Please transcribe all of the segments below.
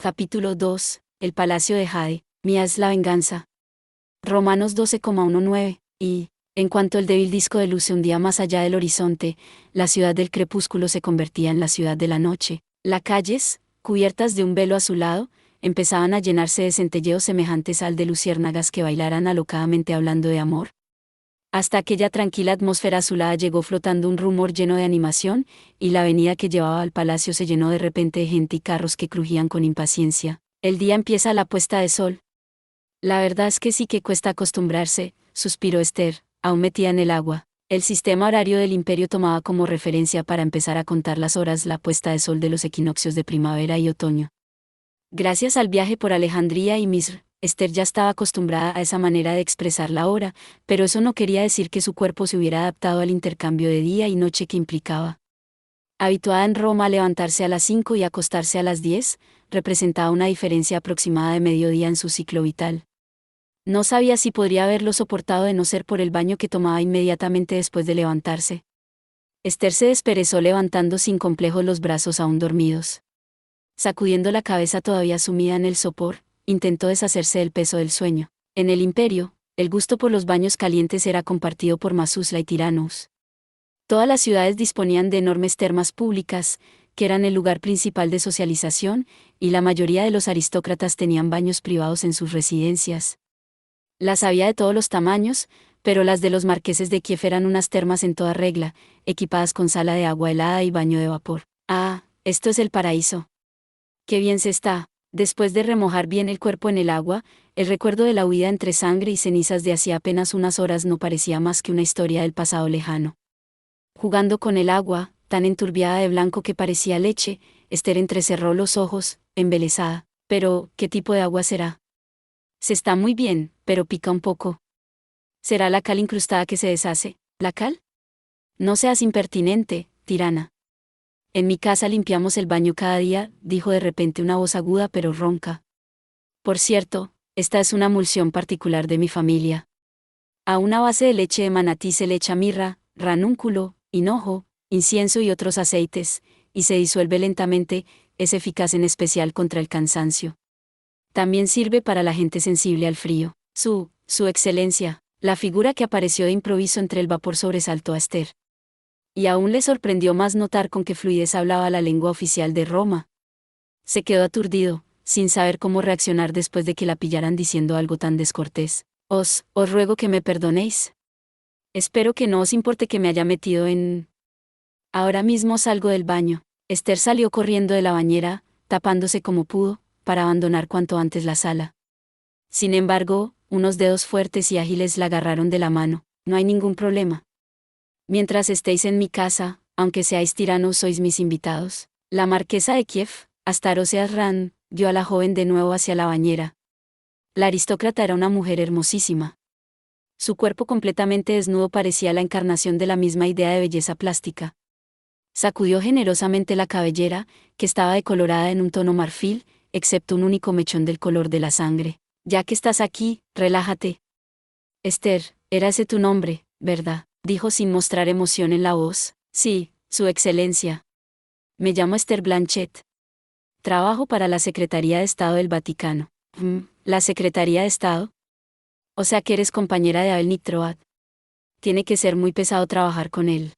Capítulo 2. El Palacio de Jade. Mía es la venganza. Romanos 12,19. Y, en cuanto el débil disco de luz se hundía más allá del horizonte, la ciudad del crepúsculo se convertía en la ciudad de la noche. Las calles, cubiertas de un velo azulado, empezaban a llenarse de centelleos semejantes al de luciérnagas que bailaran alocadamente hablando de amor. Hasta aquella tranquila atmósfera azulada llegó flotando un rumor lleno de animación, y la avenida que llevaba al palacio se llenó de repente de gente y carros que crujían con impaciencia. El día empieza a la puesta de sol. La verdad es que sí que cuesta acostumbrarse, suspiró Esther, aún metida en el agua. El sistema horario del imperio tomaba como referencia para empezar a contar las horas la puesta de sol de los equinoccios de primavera y otoño. Gracias al viaje por Alejandría y Misr, Esther ya estaba acostumbrada a esa manera de expresar la hora, pero eso no quería decir que su cuerpo se hubiera adaptado al intercambio de día y noche que implicaba. Habituada en Roma a levantarse a las 5 y acostarse a las 10, representaba una diferencia aproximada de mediodía en su ciclo vital. No sabía si podría haberlo soportado de no ser por el baño que tomaba inmediatamente después de levantarse. Esther se desperezó levantando sin complejos los brazos aún dormidos. Sacudiendo la cabeza todavía sumida en el sopor, intentó deshacerse del peso del sueño. En el imperio, el gusto por los baños calientes era compartido por Masusla y Tiranus. Todas las ciudades disponían de enormes termas públicas, que eran el lugar principal de socialización, y la mayoría de los aristócratas tenían baños privados en sus residencias. Las había de todos los tamaños, pero las de los marqueses de Kiev eran unas termas en toda regla, equipadas con sala de agua helada y baño de vapor. Ah, esto es el paraíso. Qué bien se está. Después de remojar bien el cuerpo en el agua, el recuerdo de la huida entre sangre y cenizas de hacía apenas unas horas no parecía más que una historia del pasado lejano. Jugando con el agua, tan enturbiada de blanco que parecía leche, Esther entrecerró los ojos, embelesada. Pero, ¿qué tipo de agua será? Se está muy bien, pero pica un poco. ¿Será la cal incrustada que se deshace? ¿La cal? No seas impertinente, tirana. En mi casa limpiamos el baño cada día, dijo de repente una voz aguda pero ronca. Por cierto, esta es una emulsión particular de mi familia. A una base de leche de manatí se le echa mirra, ranúnculo, hinojo, incienso y otros aceites, y se disuelve lentamente, es eficaz en especial contra el cansancio. También sirve para la gente sensible al frío. Su excelencia, la figura que apareció de improviso entre el vapor sobresaltó a Esther. Y aún le sorprendió más notar con qué fluidez hablaba la lengua oficial de Roma. Se quedó aturdido, sin saber cómo reaccionar después de que la pillaran diciendo algo tan descortés. Os ruego que me perdonéis. Espero que no os importe que me haya metido en... Ahora mismo salgo del baño. Esther salió corriendo de la bañera, tapándose como pudo, para abandonar cuanto antes la sala. Sin embargo, unos dedos fuertes y ágiles la agarraron de la mano. No hay ningún problema. Mientras estéis en mi casa, aunque seáis tiranos, sois mis invitados. La marquesa de Kiev, Astarosia Ran, guió a la joven de nuevo hacia la bañera. La aristócrata era una mujer hermosísima. Su cuerpo completamente desnudo parecía la encarnación de la misma idea de belleza plástica. Sacudió generosamente la cabellera, que estaba decolorada en un tono marfil, excepto un único mechón del color de la sangre. Ya que estás aquí, relájate. Esther, era ese tu nombre, ¿verdad? Dijo sin mostrar emoción en la voz. Sí, Su Excelencia. Me llamo Esther Blanchet. Trabajo para la Secretaría de Estado del Vaticano. ¿La Secretaría de Estado? O sea que eres compañera de Abel Nitroat. Tiene que ser muy pesado trabajar con él.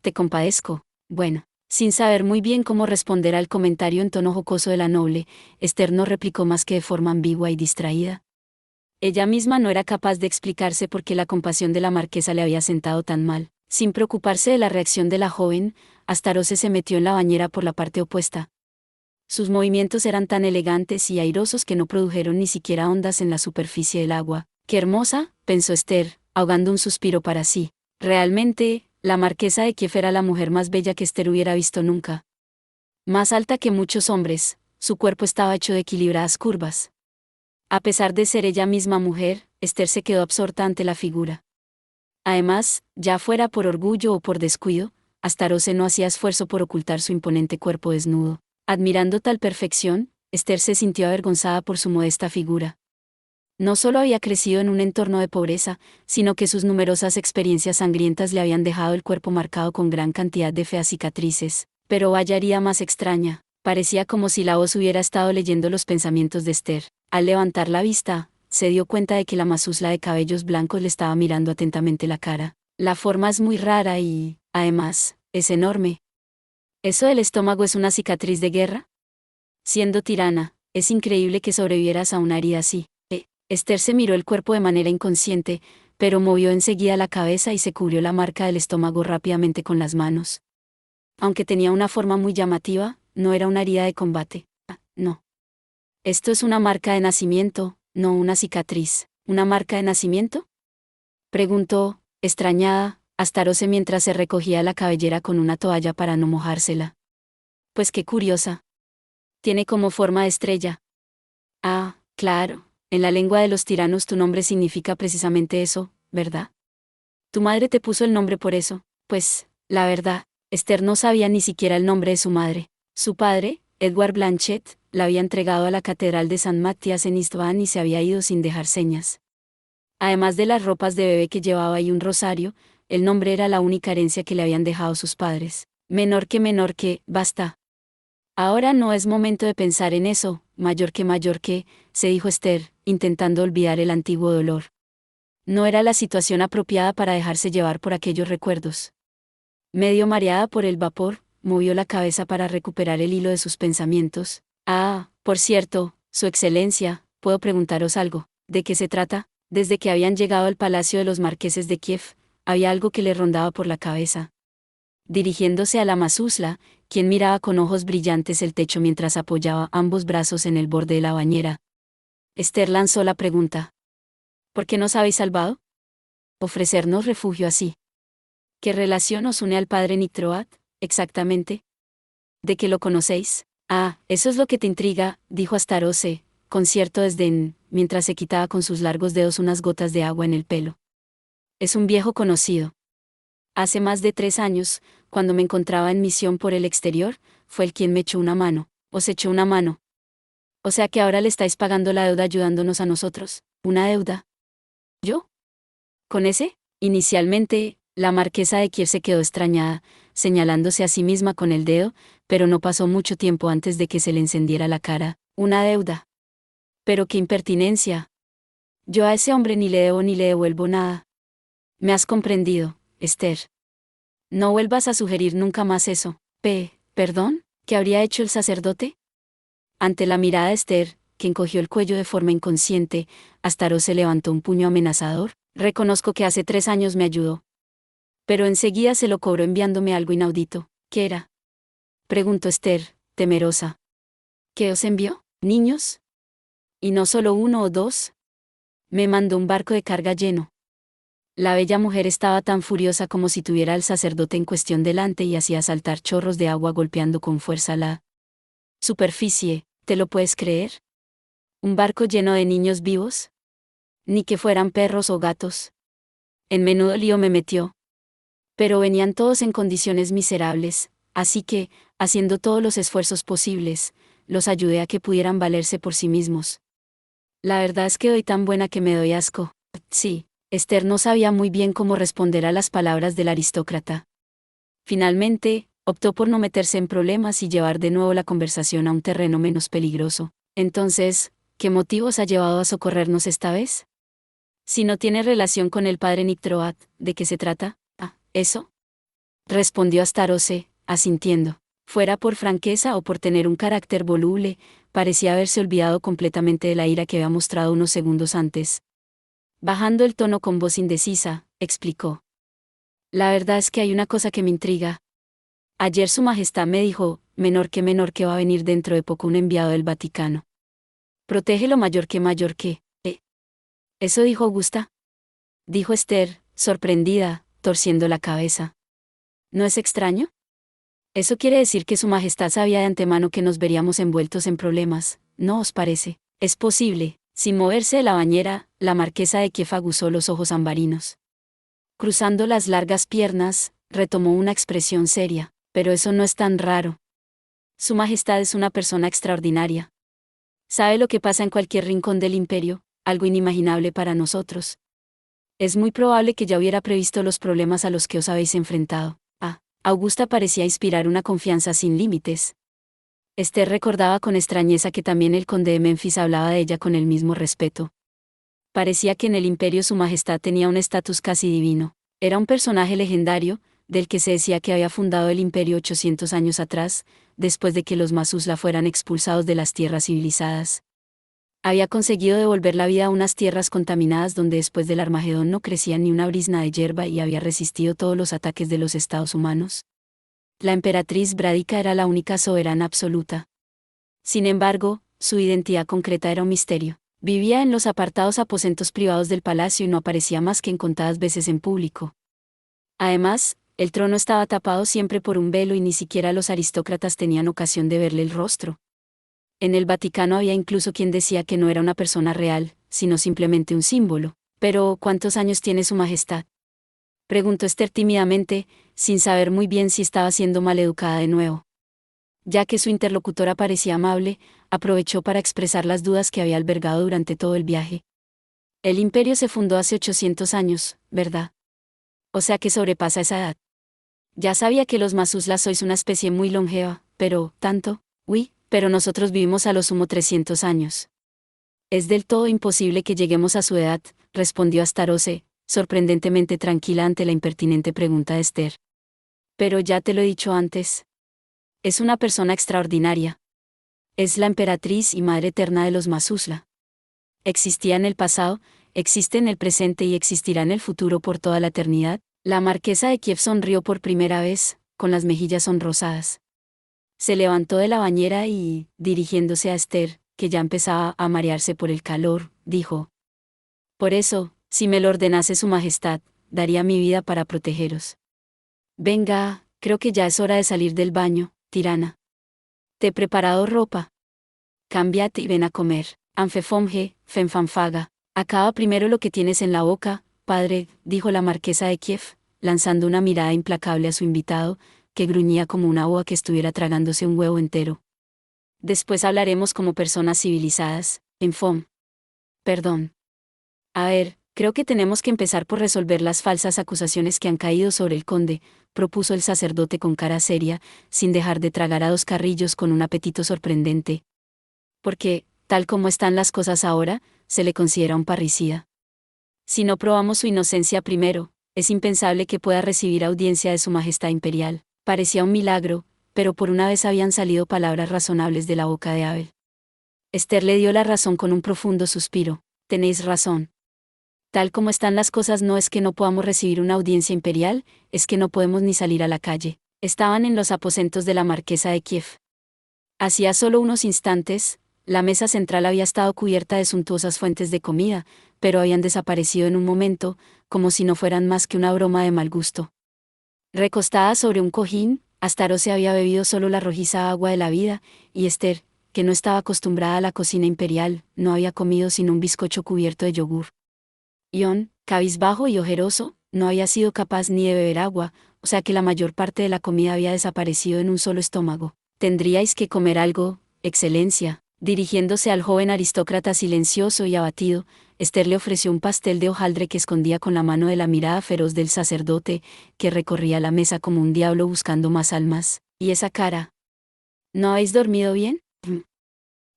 Te compadezco. Bueno, sin saber muy bien cómo responder al comentario en tono jocoso de la noble, Esther no replicó más que de forma ambigua y distraída. Ella misma no era capaz de explicarse por qué la compasión de la marquesa le había sentado tan mal. Sin preocuparse de la reacción de la joven, Astaroce se metió en la bañera por la parte opuesta. Sus movimientos eran tan elegantes y airosos que no produjeron ni siquiera ondas en la superficie del agua. ¡Qué hermosa!, pensó Esther, ahogando un suspiro para sí. Realmente, la marquesa de Kiev era la mujer más bella que Esther hubiera visto nunca. Más alta que muchos hombres, su cuerpo estaba hecho de equilibradas curvas. A pesar de ser ella misma mujer, Esther se quedó absorta ante la figura. Además, ya fuera por orgullo o por descuido, Astaroce no hacía esfuerzo por ocultar su imponente cuerpo desnudo. Admirando tal perfección, Esther se sintió avergonzada por su modesta figura. No solo había crecido en un entorno de pobreza, sino que sus numerosas experiencias sangrientas le habían dejado el cuerpo marcado con gran cantidad de feas cicatrices. Pero vaya herida más extraña. Parecía como si la voz hubiera estado leyendo los pensamientos de Esther. Al levantar la vista, se dio cuenta de que la mazusla de cabellos blancos le estaba mirando atentamente la cara. La forma es muy rara y, además, es enorme. ¿Eso del estómago es una cicatriz de guerra? Siendo tirana, es increíble que sobrevivieras a una herida así. Esther se miró el cuerpo de manera inconsciente, pero movió enseguida la cabeza y se cubrió la marca del estómago rápidamente con las manos. Aunque tenía una forma muy llamativa, no era una herida de combate. No. Esto es una marca de nacimiento, no una cicatriz. ¿Una marca de nacimiento?, preguntó, extrañada, Astaroth mientras se recogía la cabellera con una toalla para no mojársela. Pues qué curiosa. Tiene como forma de estrella. Ah, claro, en la lengua de los tiranos tu nombre significa precisamente eso, ¿verdad? Tu madre te puso el nombre por eso. Pues, la verdad, Esther no sabía ni siquiera el nombre de su madre. Su padre, Edward Blanchet, la había entregado a la Catedral de San Matías en Istvan y se había ido sin dejar señas. Además de las ropas de bebé que llevaba y un rosario, el nombre era la única herencia que le habían dejado sus padres. Menor que, basta. Ahora no es momento de pensar en eso, mayor que, se dijo Esther, intentando olvidar el antiguo dolor. No era la situación apropiada para dejarse llevar por aquellos recuerdos. Medio mareada por el vapor, movió la cabeza para recuperar el hilo de sus pensamientos. Ah, por cierto, Su Excelencia, ¿puedo preguntaros algo? ¿De qué se trata? Desde que habían llegado al palacio de los marqueses de Kiev, había algo que le rondaba por la cabeza. Dirigiéndose a la mazusla, quien miraba con ojos brillantes el techo mientras apoyaba ambos brazos en el borde de la bañera, Esther lanzó la pregunta. ¿Por qué nos habéis salvado? Ofrecernos refugio así. ¿Qué relación os une al padre Nictroat, exactamente? ¿De qué lo conocéis? Ah, eso es lo que te intriga, dijo Astaroth, con cierto desdén, mientras se quitaba con sus largos dedos unas gotas de agua en el pelo. Es un viejo conocido. Hace más de 3 años, cuando me encontraba en misión por el exterior, fue él quien me echó una mano. Os echó una mano. O sea que ahora le estáis pagando la deuda ayudándonos a nosotros. ¿Una deuda? ¿Yo? ¿Con ese? Inicialmente, la marquesa de Kiev se quedó extrañada, señalándose a sí misma con el dedo, pero no pasó mucho tiempo antes de que se le encendiera la cara. ¿Una deuda? Pero qué impertinencia. Yo a ese hombre ni le debo ni le devuelvo nada. ¿Me has comprendido, Esther? No vuelvas a sugerir nunca más eso. ¿Perdón? ¿Qué habría hecho el sacerdote? Ante la mirada de Esther, que encogió el cuello de forma inconsciente, Astaroth se levantó un puño amenazador. Reconozco que hace 3 años me ayudó. Pero enseguida se lo cobró enviándome algo inaudito. ¿Qué era? Preguntó Esther, temerosa. ¿Qué os envió? ¿Niños? ¿Y no solo 1 o 2? Me mandó un barco de carga lleno. La bella mujer estaba tan furiosa como si tuviera al sacerdote en cuestión delante y hacía saltar chorros de agua golpeando con fuerza la superficie. ¿Te lo puedes creer? ¿Un barco lleno de niños vivos? Ni que fueran perros o gatos. En menudo lío me metió. Pero venían todos en condiciones miserables, así que, haciendo todos los esfuerzos posibles, los ayudé a que pudieran valerse por sí mismos. La verdad es que doy tan buena que me doy asco. Sí. Esther no sabía muy bien cómo responder a las palabras del aristócrata. Finalmente, optó por no meterse en problemas y llevar de nuevo la conversación a un terreno menos peligroso. Entonces, ¿qué motivos ha llevado a socorrernos esta vez? Si no tiene relación con el padre Nictroat, ¿de qué se trata? ¿Eso? Respondió Astaroth, asintiendo. Fuera por franqueza o por tener un carácter voluble, parecía haberse olvidado completamente de la ira que había mostrado unos segundos antes. Bajando el tono con voz indecisa, explicó. La verdad es que hay una cosa que me intriga. Ayer Su Majestad me dijo, menor que va a venir dentro de poco un enviado del Vaticano. Protégelo mayor que. ¿Eso dijo Augusta? Dijo Esther, sorprendida, torciendo la cabeza. ¿No es extraño? Eso quiere decir que Su Majestad sabía de antemano que nos veríamos envueltos en problemas, ¿no os parece? Es posible. Sin moverse de la bañera, la marquesa de Kiev aguzó los ojos ambarinos. Cruzando las largas piernas, retomó una expresión seria. Pero eso no es tan raro. Su Majestad es una persona extraordinaria. Sabe lo que pasa en cualquier rincón del imperio, algo inimaginable para nosotros. Es muy probable que ya hubiera previsto los problemas a los que os habéis enfrentado. Augusta parecía inspirar una confianza sin límites. Esther recordaba con extrañeza que también el conde de Memphis hablaba de ella con el mismo respeto. Parecía que en el imperio su majestad tenía un estatus casi divino. Era un personaje legendario, del que se decía que había fundado el imperio 800 años atrás, después de que los Masusla fueran expulsados de las tierras civilizadas. Había conseguido devolver la vida a unas tierras contaminadas donde después del Armagedón no crecía ni una brizna de hierba y había resistido todos los ataques de los estados humanos. La emperatriz Brádica era la única soberana absoluta. Sin embargo, su identidad concreta era un misterio. Vivía en los apartados aposentos privados del palacio y no aparecía más que en contadas veces en público. Además, el trono estaba tapado siempre por un velo y ni siquiera los aristócratas tenían ocasión de verle el rostro. En el Vaticano había incluso quien decía que no era una persona real, sino simplemente un símbolo. Pero, ¿cuántos años tiene su majestad?, preguntó Esther tímidamente, sin saber muy bien si estaba siendo maleducada de nuevo. Ya que su interlocutora parecía amable, aprovechó para expresar las dudas que había albergado durante todo el viaje. El imperio se fundó hace 800 años, ¿verdad? O sea que sobrepasa esa edad. Ya sabía que los Masusla sois una especie muy longeva, pero, ¿tanto? Uy, pero nosotros vivimos a lo sumo 300 años. Es del todo imposible que lleguemos a su edad, respondió Astaroth, sorprendentemente tranquila ante la impertinente pregunta de Esther. Pero ya te lo he dicho antes. Es una persona extraordinaria. Es la emperatriz y madre eterna de los Masusla. Existía en el pasado, existe en el presente y existirá en el futuro por toda la eternidad. La marquesa de Kiev sonrió por primera vez, con las mejillas sonrosadas. Se levantó de la bañera y, dirigiéndose a Esther, que ya empezaba a marearse por el calor, dijo: Por eso, si me lo ordenase su majestad, daría mi vida para protegeros. Venga, creo que ya es hora de salir del baño, tirana. Te he preparado ropa. Cámbiate y ven a comer. Anfefomge, fenfanfaga. Acaba primero lo que tienes en la boca, padre, dijo la marquesa de Kiev, lanzando una mirada implacable a su invitado, que gruñía como una boa que estuviera tragándose un huevo entero. Después hablaremos como personas civilizadas, enfom. Perdón. A ver, creo que tenemos que empezar por resolver las falsas acusaciones que han caído sobre el conde, propuso el sacerdote con cara seria, sin dejar de tragar a 2 carrillos con un apetito sorprendente. Porque, tal como están las cosas ahora, se le considera un parricida. Si no probamos su inocencia primero, es impensable que pueda recibir audiencia de su majestad imperial. Parecía un milagro, pero por una vez habían salido palabras razonables de la boca de Abel. Esther le dio la razón con un profundo suspiro. Tenéis razón. Tal como están las cosas no es que no podamos recibir una audiencia imperial, es que no podemos ni salir a la calle. Estaban en los aposentos de la marquesa de Kiev. Hacía solo unos instantes, la mesa central había estado cubierta de suntuosas fuentes de comida, pero habían desaparecido en un momento, como si no fueran más que una broma de mal gusto. Recostada sobre un cojín, Astaroth se había bebido solo la rojiza agua de la vida, y Esther, que no estaba acostumbrada a la cocina imperial, no había comido sino un bizcocho cubierto de yogur. Ion, cabizbajo y ojeroso, no había sido capaz ni de beber agua, o sea que la mayor parte de la comida había desaparecido en un solo estómago. Tendríais que comer algo, excelencia. Dirigiéndose al joven aristócrata silencioso y abatido, Esther le ofreció un pastel de hojaldre que escondía con la mano de la mirada feroz del sacerdote, que recorría la mesa como un diablo buscando más almas. ¿Y esa cara? ¿No habéis dormido bien?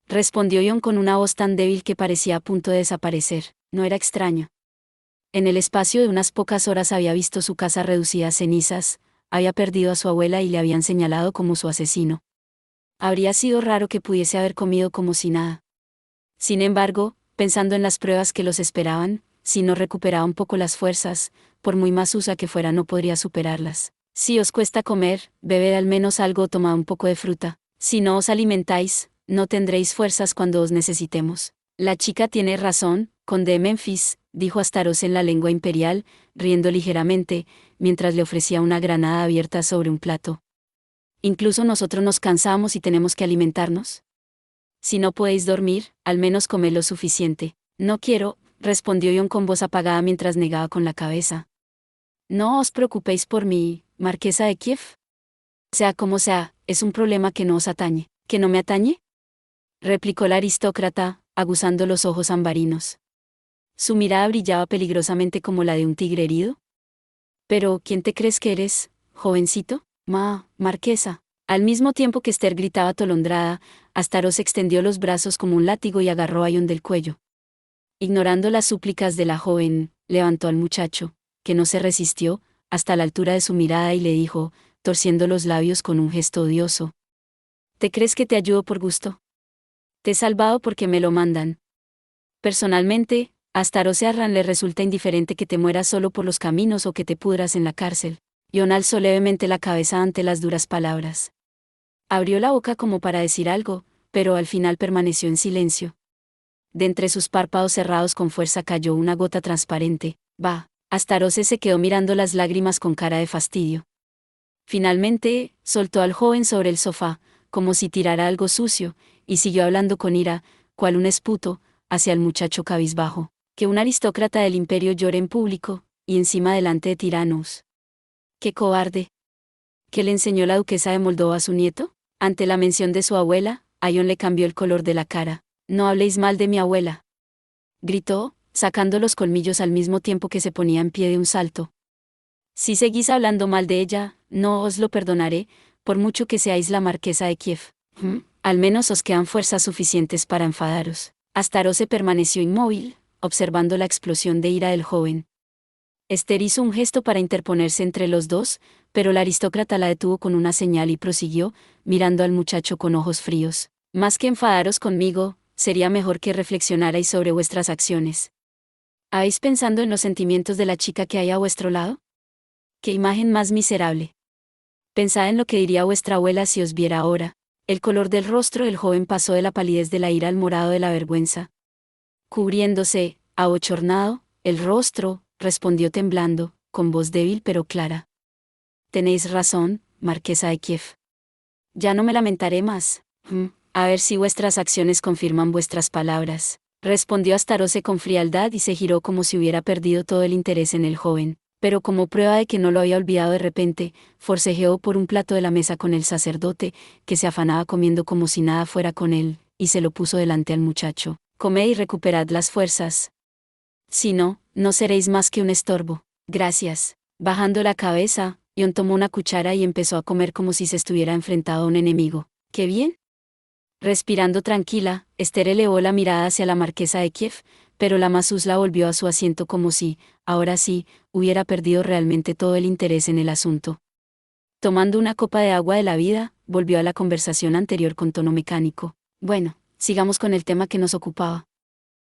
Respondió Ion con una voz tan débil que parecía a punto de desaparecer. No era extraño. En el espacio de unas pocas horas había visto su casa reducida a cenizas, había perdido a su abuela y le habían señalado como su asesino. Habría sido raro que pudiese haber comido como si nada. Sin embargo, pensando en las pruebas que los esperaban, si no recuperaba un poco las fuerzas, por muy masusa que fuera no podría superarlas. Si os cuesta comer, bebed al menos algo o tomad un poco de fruta. Si no os alimentáis, no tendréis fuerzas cuando os necesitemos. La chica tiene razón, conde de Memphis, dijo Astaroth en la lengua imperial, riendo ligeramente, mientras le ofrecía una granada abierta sobre un plato. Incluso nosotros nos cansamos y tenemos que alimentarnos. Si no podéis dormir, al menos comed lo suficiente. No quiero, respondió Ion con voz apagada mientras negaba con la cabeza. No os preocupéis por mí, marquesa de Kiev. Sea como sea, es un problema que no os atañe. ¿Que no me atañe?, replicó la aristócrata, aguzando los ojos ambarinos. Su mirada brillaba peligrosamente como la de un tigre herido. Pero, ¿quién te crees que eres, jovencito? Marquesa. Al mismo tiempo que Esther gritaba atolondrada, Astaroth extendió los brazos como un látigo y agarró a Ion del cuello. Ignorando las súplicas de la joven, levantó al muchacho, que no se resistió, hasta la altura de su mirada y le dijo, torciendo los labios con un gesto odioso: ¿Te crees que te ayudo por gusto? Te he salvado porque me lo mandan. Personalmente, a Astaroth Arran le resulta indiferente que te mueras solo por los caminos o que te pudras en la cárcel. Ion alzó levemente la cabeza ante las duras palabras. Abrió la boca como para decir algo, pero al final permaneció en silencio. De entre sus párpados cerrados con fuerza cayó una gota transparente. Bah. Astaroth se quedó mirando las lágrimas con cara de fastidio. Finalmente, soltó al joven sobre el sofá, como si tirara algo sucio, y siguió hablando con ira, cual un esputo, hacia el muchacho cabizbajo. Que un aristócrata del imperio llore en público, y encima delante de tiranos. ¡Qué cobarde! ¿Qué le enseñó la duquesa de Moldova a su nieto? Ante la mención de su abuela, a Ion le cambió el color de la cara. No habléis mal de mi abuela, gritó, sacando los colmillos al mismo tiempo que se ponía en pie de un salto. Si seguís hablando mal de ella, no os lo perdonaré, por mucho que seáis la marquesa de Kiev. Al menos os quedan fuerzas suficientes para enfadaros. Astaroth permaneció inmóvil, observando la explosión de ira del joven. Esther hizo un gesto para interponerse entre los dos, pero la aristócrata la detuvo con una señal y prosiguió, mirando al muchacho con ojos fríos. Más que enfadaros conmigo, sería mejor que reflexionarais sobre vuestras acciones. ¿Habéis pensado en los sentimientos de la chica que hay a vuestro lado? ¡Qué imagen más miserable! Pensad en lo que diría vuestra abuela si os viera ahora. El color del rostro del joven pasó de la palidez de la ira al morado de la vergüenza. Cubriéndose, abochornado, el rostro, respondió temblando, con voz débil pero clara. Tenéis razón, marquesa de Kiev. Ya no me lamentaré más. A ver si vuestras acciones confirman vuestras palabras, respondió Astaroth con frialdad y se giró como si hubiera perdido todo el interés en el joven, pero como prueba de que no lo había olvidado de repente, forcejeó por un plato de la mesa con el sacerdote, que se afanaba comiendo como si nada fuera con él, y se lo puso delante al muchacho. Comed y recuperad las fuerzas. Si no, no seréis más que un estorbo. Gracias. Bajando la cabeza, Ion tomó una cuchara y empezó a comer como si se estuviera enfrentado a un enemigo. ¡Qué bien! Respirando tranquila, Esther elevó la mirada hacia la marquesa de Kiev, pero la Mazuzla volvió a su asiento como si, ahora sí, hubiera perdido realmente todo el interés en el asunto. Tomando una copa de agua de la vida, volvió a la conversación anterior con tono mecánico. Bueno, sigamos con el tema que nos ocupaba.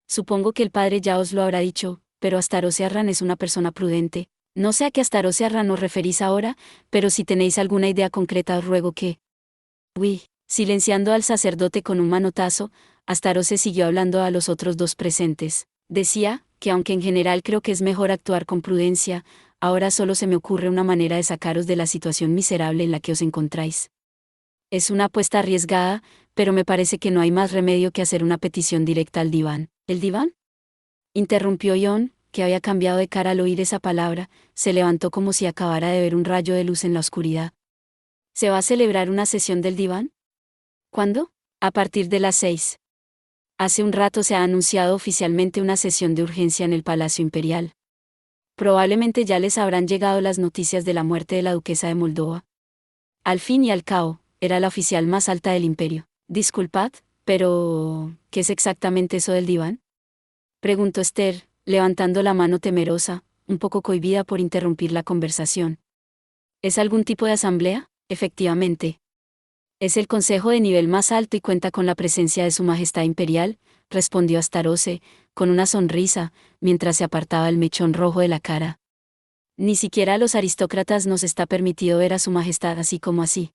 Supongo que el padre ya os lo habrá dicho, pero Astaroth Arran es una persona prudente. No sé a qué Astaroth Arran os referís ahora, pero si tenéis alguna idea concreta os ruego que... Uy. Silenciando al sacerdote con un manotazo, Astaroth siguió hablando a los otros dos presentes. Decía, que aunque en general creo que es mejor actuar con prudencia, ahora solo se me ocurre una manera de sacaros de la situación miserable en la que os encontráis. Es una apuesta arriesgada, pero me parece que no hay más remedio que hacer una petición directa al diván. ¿El diván? Interrumpió Ion, que había cambiado de cara al oír esa palabra, se levantó como si acabara de ver un rayo de luz en la oscuridad. ¿Se va a celebrar una sesión del diván? ¿Cuándo? A partir de las 6. Hace un rato se ha anunciado oficialmente una sesión de urgencia en el Palacio Imperial. Probablemente ya les habrán llegado las noticias de la muerte de la duquesa de Moldova. Al fin y al cabo, era la oficial más alta del imperio. Disculpad, pero... ¿qué es exactamente eso del diván? Preguntó Esther, levantando la mano temerosa, un poco cohibida por interrumpir la conversación. ¿Es algún tipo de asamblea? Efectivamente. Es el consejo de nivel más alto y cuenta con la presencia de su Majestad Imperial, respondió Astaroth, con una sonrisa, mientras se apartaba el mechón rojo de la cara. Ni siquiera a los aristócratas nos está permitido ver a su Majestad así como así.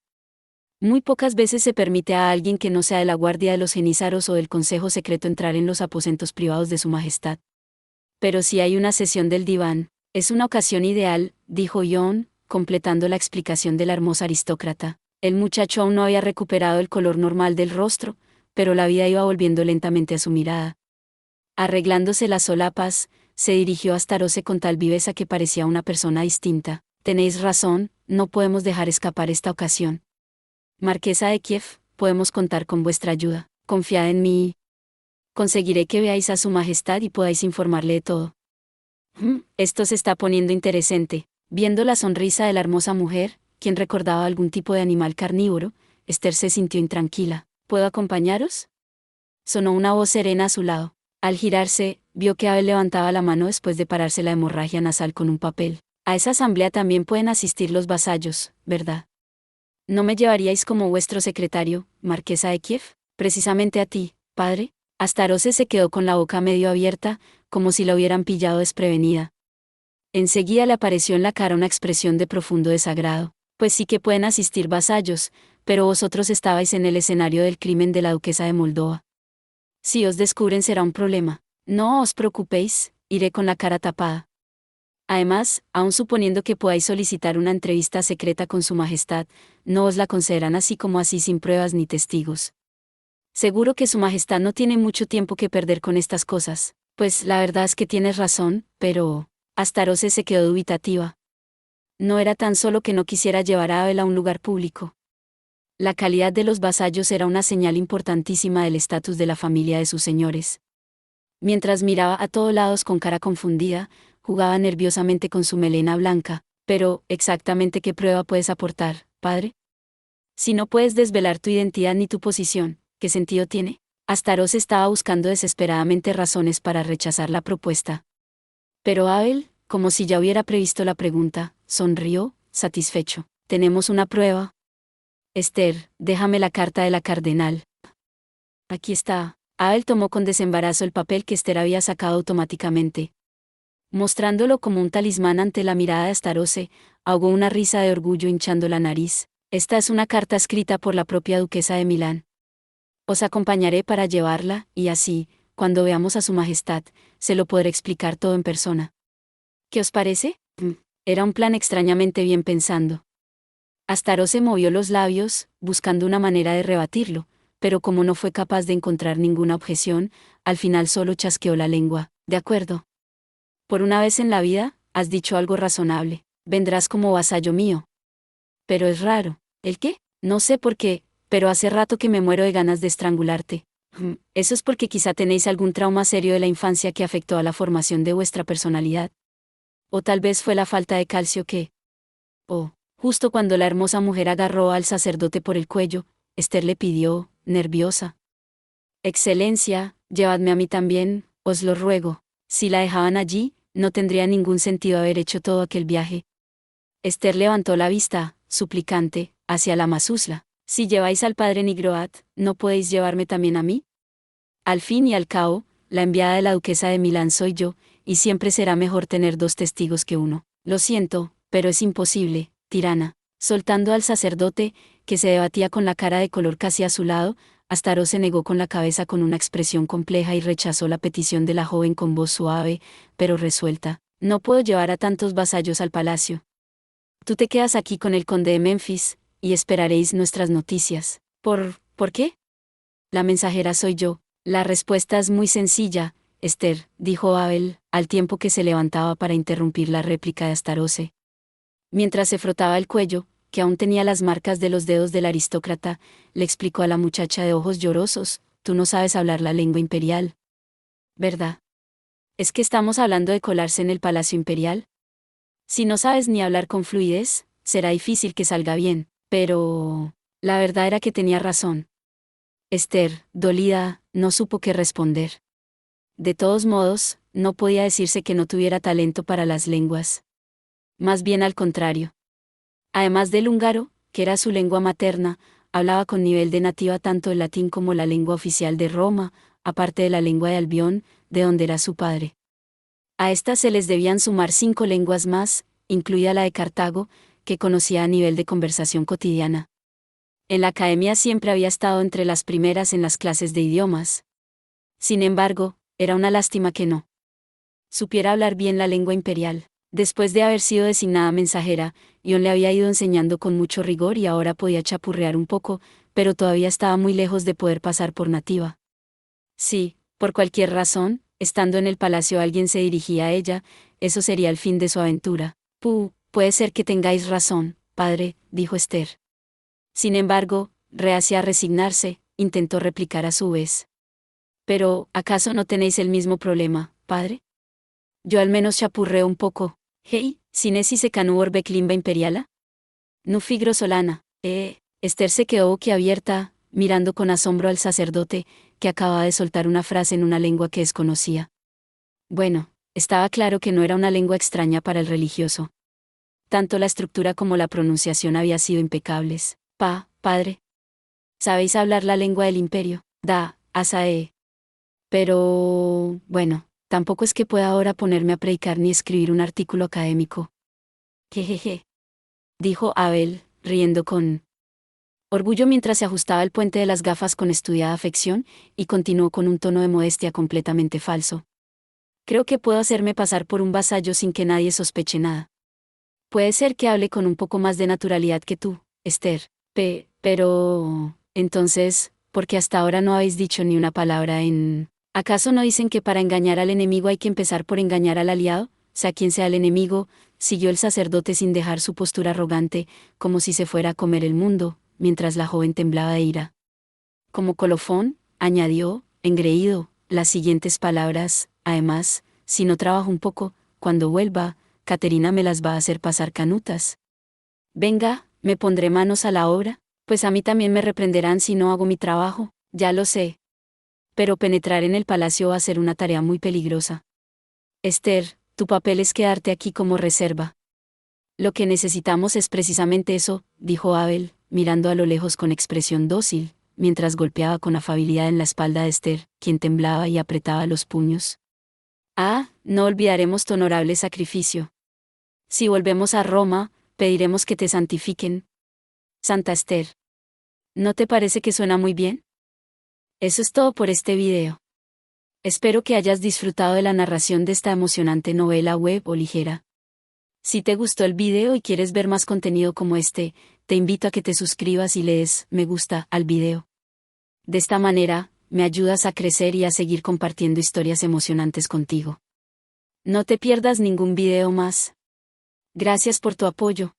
Muy pocas veces se permite a alguien que no sea de la Guardia de los Genízaros o del Consejo Secreto entrar en los aposentos privados de su Majestad. Pero si hay una sesión del diván, es una ocasión ideal, dijo Ion, completando la explicación de la hermosa aristócrata. El muchacho aún no había recuperado el color normal del rostro, pero la vida iba volviendo lentamente a su mirada. Arreglándose las solapas, se dirigió a Astaroth con tal viveza que parecía una persona distinta. Tenéis razón, no podemos dejar escapar esta ocasión. Marquesa de Kiev, podemos contar con vuestra ayuda. Confiad en mí. Conseguiré que veáis a su majestad y podáis informarle de todo. Esto se está poniendo interesante. Viendo la sonrisa de la hermosa mujer, quien recordaba algún tipo de animal carnívoro, Esther se sintió intranquila. ¿Puedo acompañaros? Sonó una voz serena a su lado. Al girarse, vio que Abel levantaba la mano después de pararse la hemorragia nasal con un papel. A esa asamblea también pueden asistir los vasallos, ¿verdad? ¿No me llevaríais como vuestro secretario, marquesa de Kiev? Precisamente a ti, padre. Astaroth se quedó con la boca medio abierta, como si la hubieran pillado desprevenida. Enseguida le apareció en la cara una expresión de profundo desagrado. Pues sí que pueden asistir vasallos, pero vosotros estabais en el escenario del crimen de la duquesa de Moldova. Si os descubren será un problema. No os preocupéis, iré con la cara tapada. Además, aun suponiendo que podáis solicitar una entrevista secreta con su majestad, no os la concederán así como así sin pruebas ni testigos. Seguro que su majestad no tiene mucho tiempo que perder con estas cosas. Pues la verdad es que tienes razón, pero... Astaroth se quedó dubitativa. No era tan solo que no quisiera llevar a Abel a un lugar público. La calidad de los vasallos era una señal importantísima del estatus de la familia de sus señores. Mientras miraba a todos lados con cara confundida, jugaba nerviosamente con su melena blanca. Pero, ¿exactamente qué prueba puedes aportar, padre? Si no puedes desvelar tu identidad ni tu posición, ¿qué sentido tiene? Astaroth estaba buscando desesperadamente razones para rechazar la propuesta. Pero Abel, como si ya hubiera previsto la pregunta, sonrió, satisfecho. ¿Tenemos una prueba? Esther, déjame la carta de la cardenal. Aquí está. Abel tomó con desembarazo el papel que Esther había sacado automáticamente. Mostrándolo como un talismán ante la mirada de Astaroth, ahogó una risa de orgullo hinchando la nariz. Esta es una carta escrita por la propia duquesa de Milán. Os acompañaré para llevarla, y así, cuando veamos a su majestad, se lo podré explicar todo en persona. ¿Qué os parece? Era un plan extrañamente bien pensando. Astaroth se movió los labios, buscando una manera de rebatirlo, pero como no fue capaz de encontrar ninguna objeción, al final solo chasqueó la lengua. De acuerdo. Por una vez en la vida, has dicho algo razonable. Vendrás como vasallo mío. Pero es raro. ¿El qué? No sé por qué, pero hace rato que me muero de ganas de estrangularte. Eso es porque quizá tenéis algún trauma serio de la infancia que afectó a la formación de vuestra personalidad. O tal vez fue la falta de calcio que... Oh, justo cuando la hermosa mujer agarró al sacerdote por el cuello, Esther le pidió, nerviosa. Excelencia, llevadme a mí también, os lo ruego. Si la dejaban allí, no tendría ningún sentido haber hecho todo aquel viaje. Esther levantó la vista, suplicante, hacia la mazusla. Si lleváis al padre Nigroat, ¿no podéis llevarme también a mí? Al fin y al cabo, la enviada de la duquesa de Milán soy yo, y siempre será mejor tener dos testigos que uno. Lo siento, pero es imposible, tirana. Soltando al sacerdote, que se debatía con la cara de color casi azulado, Astaroth se negó con la cabeza con una expresión compleja y rechazó la petición de la joven con voz suave, pero resuelta. No puedo llevar a tantos vasallos al palacio. Tú te quedas aquí con el conde de Memphis, y esperaréis nuestras noticias. ¿Por qué? La mensajera soy yo. La respuesta es muy sencilla, Esther, dijo Abel, al tiempo que se levantaba para interrumpir la réplica de Astaroth. Mientras se frotaba el cuello, que aún tenía las marcas de los dedos del aristócrata, le explicó a la muchacha de ojos llorosos, tú no sabes hablar la lengua imperial. ¿Verdad? ¿Es que estamos hablando de colarse en el palacio imperial? Si no sabes ni hablar con fluidez, será difícil que salga bien, pero... La verdad era que tenía razón. Esther, dolida, no supo qué responder. De todos modos, no podía decirse que no tuviera talento para las lenguas. Más bien al contrario. Además del húngaro, que era su lengua materna, hablaba con nivel de nativa tanto el latín como la lengua oficial de Roma, aparte de la lengua de Albión, de donde era su padre. A estas se les debían sumar 5 lenguas más, incluida la de Cartago, que conocía a nivel de conversación cotidiana. En la academia siempre había estado entre las primeras en las clases de idiomas. Sin embargo, era una lástima que no supiera hablar bien la lengua imperial. Después de haber sido designada mensajera, Ion le había ido enseñando con mucho rigor y ahora podía chapurrear un poco, pero todavía estaba muy lejos de poder pasar por nativa. Sí, por cualquier razón, estando en el palacio alguien se dirigía a ella, eso sería el fin de su aventura. Puede ser que tengáis razón, padre, dijo Esther. Sin embargo, reacia a resignarse, intentó replicar a su vez. Pero, ¿acaso no tenéis el mismo problema, padre? Yo al menos chapurreo un poco. Hey, ¿sinesi se canubor beclimba imperiala? No fui grosolana. Esther se quedó boquiabierta, mirando con asombro al sacerdote, que acababa de soltar una frase en una lengua que desconocía. Bueno, estaba claro que no era una lengua extraña para el religioso. Tanto la estructura como la pronunciación había sido impecables. Padre. ¿Sabéis hablar la lengua del imperio? Asae. Pero, bueno, tampoco es que pueda ahora ponerme a predicar ni escribir un artículo académico. Jejeje. Dijo Abel, riendo con orgullo mientras se ajustaba el puente de las gafas con estudiada afección, y continuó con un tono de modestia completamente falso. Creo que puedo hacerme pasar por un vasallo sin que nadie sospeche nada. Puede ser que hable con un poco más de naturalidad que tú, Esther. Pero... Entonces, ¿por qué hasta ahora no habéis dicho ni una palabra en... ¿Acaso no dicen que para engañar al enemigo hay que empezar por engañar al aliado? Sea quien sea el enemigo, siguió el sacerdote sin dejar su postura arrogante, como si se fuera a comer el mundo, mientras la joven temblaba de ira. Como colofón, añadió, engreído, las siguientes palabras: además, si no trabajo un poco, cuando vuelva, Caterina me las va a hacer pasar canutas. Venga, me pondré manos a la obra, pues a mí también me reprenderán si no hago mi trabajo, ya lo sé. Pero penetrar en el palacio va a ser una tarea muy peligrosa. Esther, tu papel es quedarte aquí como reserva. Lo que necesitamos es precisamente eso, dijo Abel, mirando a lo lejos con expresión dócil, mientras golpeaba con afabilidad en la espalda de Esther, quien temblaba y apretaba los puños. No olvidaremos tu honorable sacrificio. Si volvemos a Roma, pediremos que te santifiquen. Santa Esther. ¿No te parece que suena muy bien? Eso es todo por este video. Espero que hayas disfrutado de la narración de esta emocionante novela web o ligera. Si te gustó el video y quieres ver más contenido como este, te invito a que te suscribas y le des me gusta al video. De esta manera, me ayudas a crecer y a seguir compartiendo historias emocionantes contigo. No te pierdas ningún video más. Gracias por tu apoyo.